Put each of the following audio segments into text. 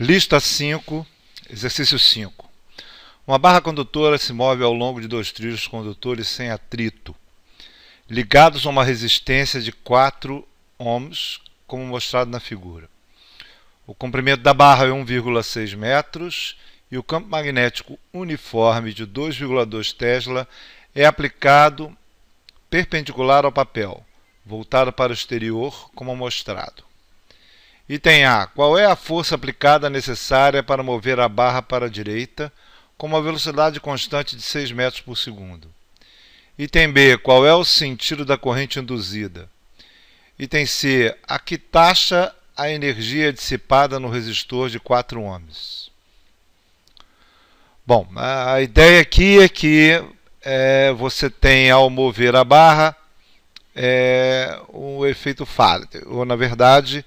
Lista 5, exercício 5. Uma barra condutora se move ao longo de dois trilhos condutores sem atrito, ligados a uma resistência de 4 ohms, como mostrado na figura. O comprimento da barra é 1,6 metros e o campo magnético uniforme de 2,2 Tesla é aplicado perpendicular ao papel, voltado para o exterior, como mostrado. Item A. Qual é a força aplicada necessária para mover a barra para a direita com uma velocidade constante de 6 metros por segundo? Item B. Qual é o sentido da corrente induzida? Item C. A que taxa a energia dissipada no resistor de 4 ohms? Bom, a ideia aqui é que você tem, ao mover a barra, um efeito Faraday, ou na verdade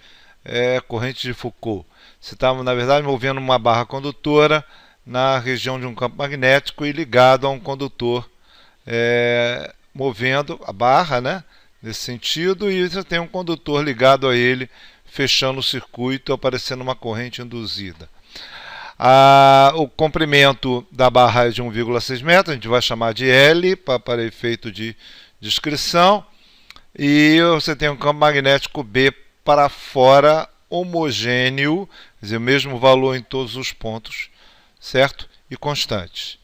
corrente de Foucault. Você está, na verdade, movendo uma barra condutora na região de um campo magnético e ligado a um condutor movendo a barra, né, nesse sentido, e você tem um condutor ligado a ele, fechando o circuito, aparecendo uma corrente induzida. O comprimento da barra é de 1,6 metros, a gente vai chamar de L para efeito de descrição, e você tem um campo magnético B para fora, homogêneo, quer dizer, o mesmo valor em todos os pontos, certo? E constante.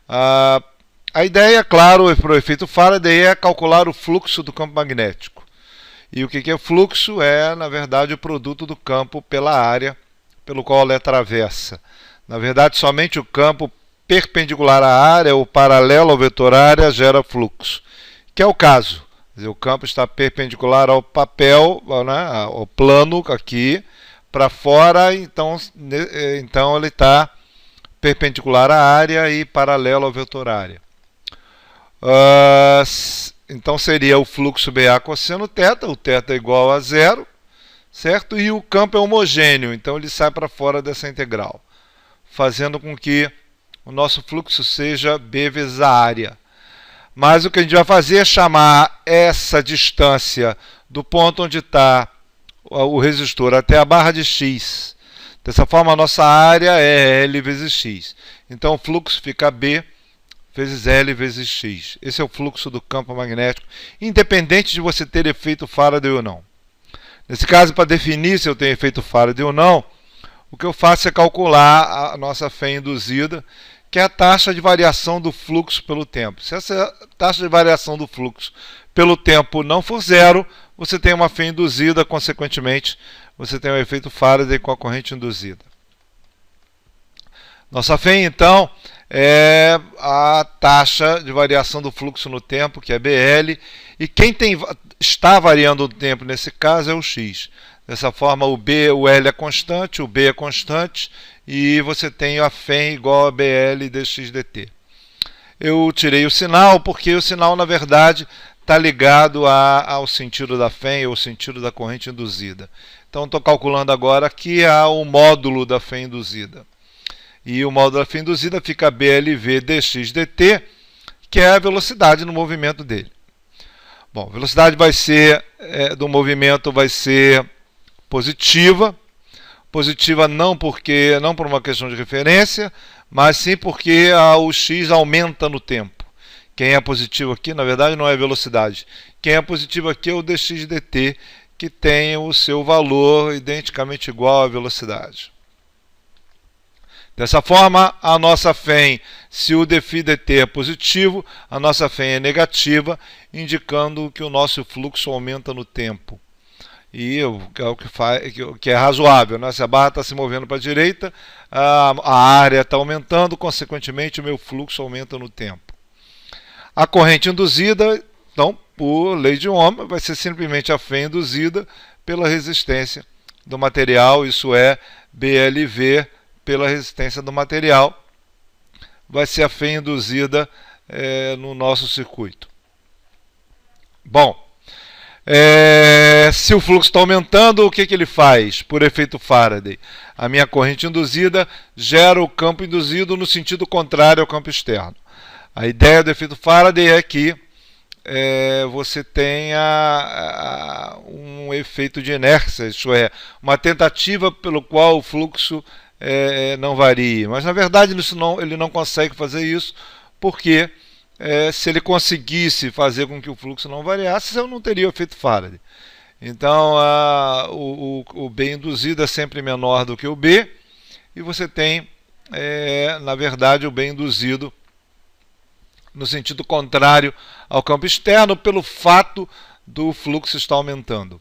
A ideia, claro, para o efeito Faraday é calcular o fluxo do campo magnético. E o que é o fluxo? É, na verdade, o produto do campo pela área pelo qual ela atravessa. Na verdade, somente o campo perpendicular à área ou paralelo ao vetor área gera fluxo, que é o caso. Quer dizer, o campo está perpendicular ao papel, né, ao plano aqui, para fora, então ele está perpendicular à área e paralelo ao vetor área. Então seria o fluxo BA cosseno θ, o θ é igual a 0, certo? E o campo é homogêneo, então ele sai para fora dessa integral, fazendo com que o nosso fluxo seja B vezes a área. Mas o que a gente vai fazer é chamar essa distância do ponto onde está o resistor até a barra de x. Dessa forma, a nossa área é L vezes x. Então, o fluxo fica B vezes L vezes x. Esse é o fluxo do campo magnético, independente de você ter efeito Faraday ou não. Nesse caso, para definir se eu tenho efeito Faraday ou não, o que eu faço é calcular a nossa fé induzida, que é a taxa de variação do fluxo pelo tempo. Se essa taxa de variação do fluxo pelo tempo não for zero, você tem uma fé induzida, consequentemente, você tem um efeito Faraday com a corrente induzida. Nossa fé, então, é a taxa de variação do fluxo no tempo, que é BL, e quem está variando o tempo nesse caso é o x. Dessa forma, o L é constante, o B é constante, e você tem a φ igual a BL dx dt. Eu tirei o sinal porque o sinal, na verdade, está ligado ao sentido da φ ou sentido da corrente induzida. Então, estou calculando agora aqui o módulo da φ induzida. E o módulo da φ induzida fica BLV dx dt, que é a velocidade no movimento dele. Bom, a velocidade do movimento vai ser positiva. Positiva não por uma questão de referência, mas sim porque o x aumenta no tempo. Quem é positivo aqui, na verdade, não é a velocidade. Quem é positivo aqui é o dx dt, que tem o seu valor identicamente igual à velocidade. Dessa forma, a nossa φ, se o dφ dt é positivo, a nossa φ é negativa, indicando que o nosso fluxo aumenta no tempo. E é o que é razoável, né? Se a barra está se movendo para a direita, a área está aumentando, consequentemente o meu fluxo aumenta no tempo. A corrente induzida, então, por lei de Ohm, vai ser simplesmente a φ induzida pela resistência do material, isso é BLV pela resistência do material, vai ser a φ induzida no nosso circuito. Bom, se o fluxo está aumentando, o que ele faz por efeito Faraday? A minha corrente induzida gera o campo induzido no sentido contrário ao campo externo. A ideia do efeito Faraday é que você tenha um efeito de inércia, isto é, uma tentativa pelo qual o fluxo não varie. Mas na verdade ele não consegue fazer isso, porque se ele conseguisse fazer com que o fluxo não variasse, eu não teria o efeito Faraday. Então o B induzido é sempre menor do que o B, e você tem, na verdade, o B induzido no sentido contrário ao campo externo, pelo fato do fluxo estar aumentando.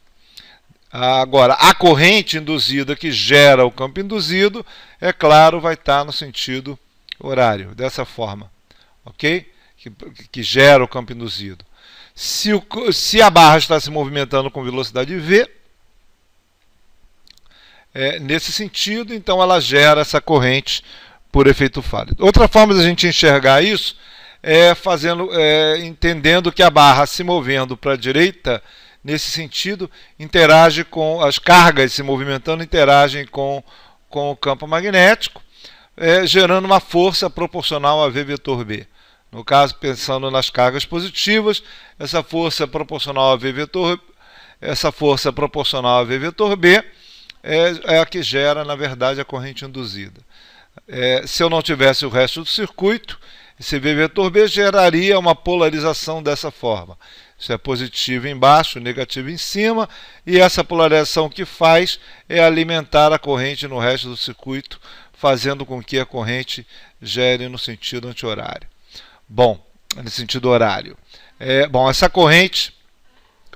Agora, a corrente induzida que gera o campo induzido, é claro, vai estar no sentido horário, dessa forma, ok? Que gera o campo induzido. Se a barra está se movimentando com velocidade v, nesse sentido, então ela gera essa corrente por efeito Faraday. Outra forma de a gente enxergar isso entendendo que a barra se movendo para a direita, nesse sentido, interage com as cargas se movimentando, interagem com o campo magnético, gerando uma força proporcional a V vetor B. No caso, pensando nas cargas positivas, essa força proporcional a V vetor B é a que gera, na verdade, a corrente induzida. Se eu não tivesse o resto do circuito, esse V vetor B geraria uma polarização dessa forma. Isso é positivo embaixo, negativo em cima, e essa polarização que faz é alimentar a corrente no resto do circuito, fazendo com que a corrente gere no sentido anti-horário. Bom, no sentido horário. Essa corrente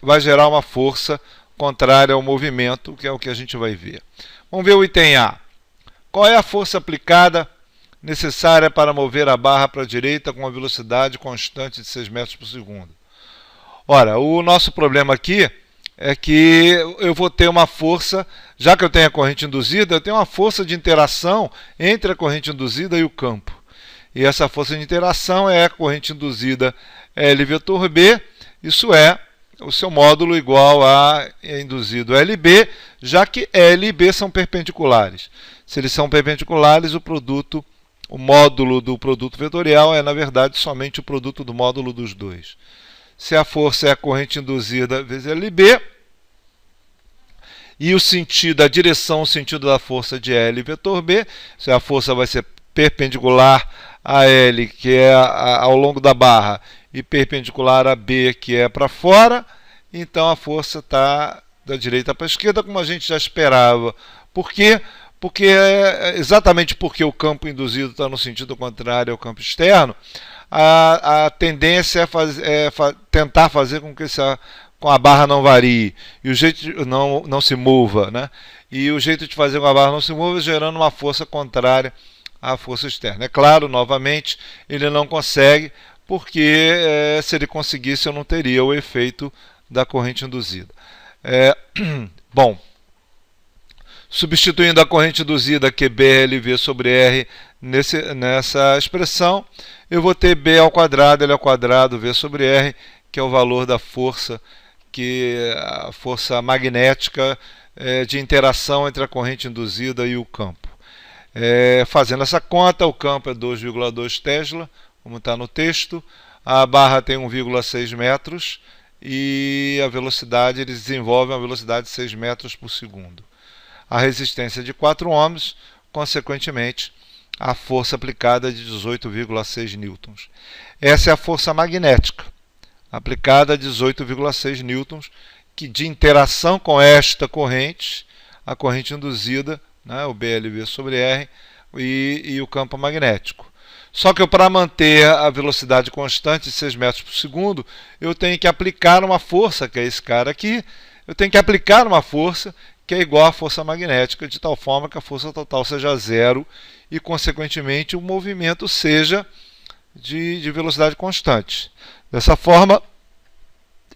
vai gerar uma força contrária ao movimento, que é o que a gente vai ver. Vamos ver o item A. Qual é a força aplicada necessária para mover a barra para a direita com uma velocidade constante de 6 metros por segundo? Ora, o nosso problema aqui é que eu vou ter uma força, já que eu tenho a corrente induzida, eu tenho uma força de interação entre a corrente induzida e o campo. E essa força de interação é a corrente induzida L vetor B, isso é o seu módulo igual a induzido LB, já que L e B são perpendiculares. Se eles são perpendiculares, o módulo do produto vetorial é, na verdade, somente o produto do módulo dos dois. Se a força é a corrente induzida vezes LB, e a direção, o sentido da força de L vetor B, se a força vai ser perpendicular a L, que é ao longo da barra, e perpendicular a B, que é para fora, então a força está da direita para a esquerda, como a gente já esperava. Por quê? Exatamente porque o campo induzido está no sentido contrário ao campo externo, a tendência é tentar fazer com que com a barra não varie, e o jeito não se mova, né? E o jeito de fazer com a barra não se mova é gerando uma força contrária à força externa. É claro, novamente, ele não consegue, porque se ele conseguisse eu não teria o efeito da corrente induzida. Bom, substituindo a corrente induzida QBLV sobre R nessa expressão, eu vou ter B ao quadrado, L ao quadrado, V sobre R, que é o valor da força, a força magnética de interação entre a corrente induzida e o campo. Fazendo essa conta, o campo é 2,2 Tesla, como está no texto, a barra tem 1,6 metros e a velocidade, eles desenvolvem uma velocidade de 6 metros por segundo. A resistência de 4 ohms, consequentemente, a força aplicada é de 18,6 newtons. Essa é a força magnética, aplicada a 18,6 newtons, que de interação com esta corrente, a corrente induzida, né, o BLV sobre R, e o campo magnético. Só que para manter a velocidade constante de 6 metros por segundo, eu tenho que aplicar uma força, que é esse cara aqui, eu tenho que aplicar uma força que é igual à força magnética, de tal forma que a força total seja zero e, consequentemente, o movimento seja de velocidade constante. Dessa forma,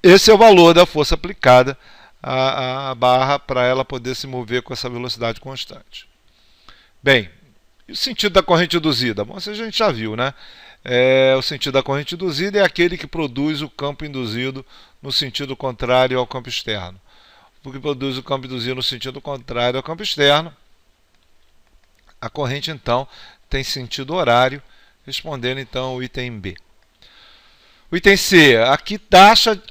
esse é o valor da força aplicada à barra para ela poder se mover com essa velocidade constante. Bem, e o sentido da corrente induzida? Bom, isso a gente já viu, né? O sentido da corrente induzida é aquele que produz o campo induzido no sentido contrário ao campo externo. Porque produz o campo induzido no sentido contrário ao campo externo, a corrente, então, tem sentido horário, respondendo, então, o item B. O item C, aqui taxa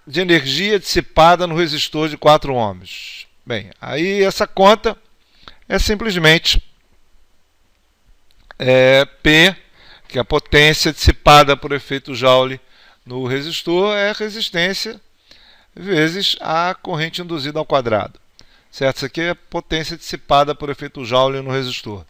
de energia dissipada no resistor de 4 ohms. Bem, aí essa conta é simplesmente P, que é a potência dissipada por efeito Joule no resistor, é a resistência vezes a corrente induzida ao quadrado. Certo? Isso aqui é a potência dissipada por efeito Joule no resistor.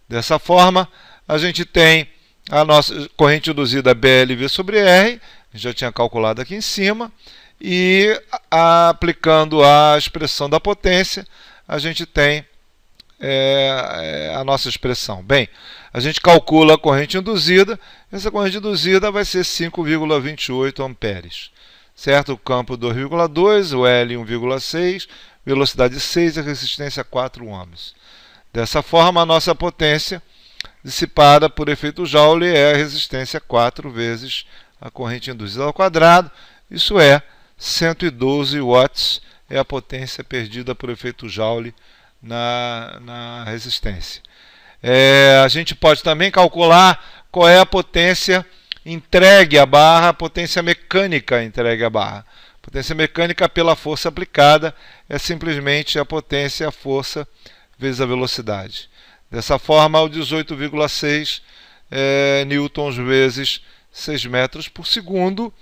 Dessa forma, a gente tem a nossa corrente induzida BLV sobre R, a gente já tinha calculado aqui em cima, e aplicando a expressão da potência, a gente tem a nossa expressão. Bem, a gente calcula a corrente induzida, essa corrente induzida vai ser 5,28 amperes. Certo? O campo 2,2, o L 1,6, velocidade 6 e resistência 4 ohms. Dessa forma, a nossa potência dissipada por efeito Joule é a resistência 4 vezes a corrente induzida ao quadrado, isso é 112 watts é a potência perdida por efeito Joule na resistência. A gente pode também calcular qual é a potência entregue à barra, a potência mecânica entregue à barra. A potência mecânica pela força aplicada é simplesmente a potência, a força, vezes a velocidade. Dessa forma, o 18,6 newtons vezes 6 metros por segundo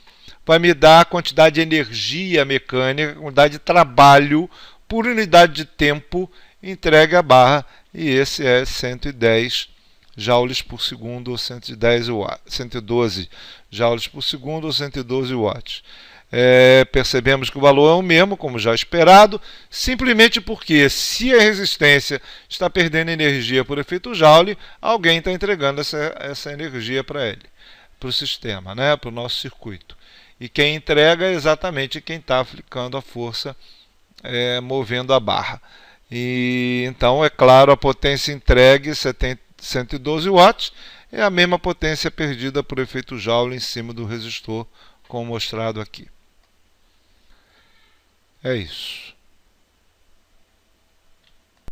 vai me dar a quantidade de energia mecânica, a quantidade de trabalho por unidade de tempo entregue à barra, e esse é 110 joules por segundo ou 112 joules por segundo ou 112 watts. Percebemos que o valor é o mesmo, como já esperado, simplesmente porque se a resistência está perdendo energia por efeito Joule, alguém está entregando essa energia para ele, para o sistema, né, para o nosso circuito. E quem entrega é exatamente quem está aplicando a força movendo a barra. E então, é claro, a potência entregue 112 watts é a mesma potência perdida por efeito Joule em cima do resistor, como mostrado aqui. É isso.